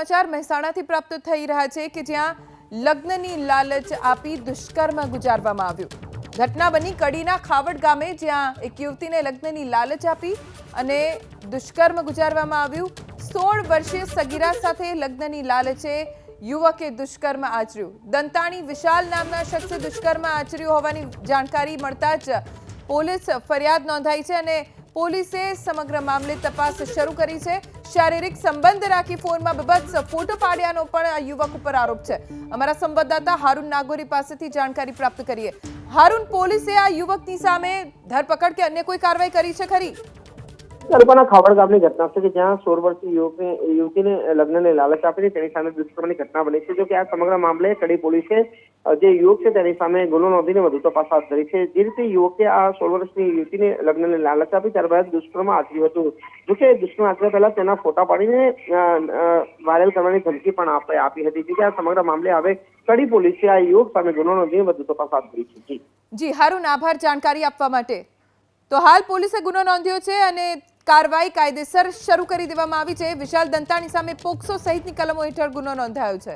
સમાચાર મહેસાણાથી પ્રાપ્ત થઈ રહ્યા છે કે જ્યાં લગ્નની લાલચ આપી દુષ્કર્મ ગુજારવામાં આવ્યું। ઘટના બની કડીના ખાવડ ગામે, જ્યાં એક યુવતીને લગ્નની લાલચ આપી અને દુષ્કર્મ ગુજારવામાં આવ્યું। 16 વર્ષીય સગીરા સાથે લગ્નની લાલચે યુવકે દુષ્કર્મ આચર્યું। દંતાણી વિશાલ નામના શખ્સે દુષ્કર્મ આચર્યું હોવાની જાણકારી મળતા જ પોલીસ ફરિયાદ નોંધાઈ છે અને પોલીસે સમગ્ર મામલે તપાસ શરૂ કરી છે। શારીરિક સંબંધ રાખી ફોનમાં બીભત્સ ફોટો પાડ્યાનો પણ આ યુવક ઉપર આરોપ છે। અમારા સંવાદદાતા હારૂન નાગોરી પાસેથી જાણકારી પ્રાપ્ત કરીએ। હારૂન, પોલીસે આ યુવકની સામે ધરપકડ કે અન્ય કોઈ કાર્યવાહી કરી છે ખરી? તાલુકાના ખાવડ ગામની ઘટના છે કે જ્યાં 16 વર્ષીય યુવતીને લગ્નની લાલચ આપી તેની સામે દુષ્કર્મની ઘટના બની છે। જો કે આ સમગ્ર મામલે કડી પોલીસે જે યુવક છે તેની સામે ગુનો નોંધીને વધુ તપાસ હાથ ધરી છે। જે રીતે યુવકે આ 16 વર્ષની યુવતીને લગ્નની લાલચ આપી ત્યારબાદ દુષ્કર્મ આચર્યું હતું। જો કે દુષ્કર્મ આચર્યા પહેલા તેના ફોટા પાડીને વાયરલ કરવાની ધમકી પણ આપી હતી। જો કે આ સમગ્ર મામલે હવે કડી પોલીસે આ યુવક સામે ગુનો નોંધીને વધુ તપાસ હાથ ધરી છે। જી હારૂન, આભાર જાણકારી આપવા માટે। તો હાલ પોલીસે ગુનો નોંધ્યો છે અને કાર્યવાહી કાયદેસર શરૂ કરી દેવામાં આવી છે। વિશાલ દંતાણી સામે પોક્સો સહિતની કલમો હેઠળ ગુનો નોંધાયો છે।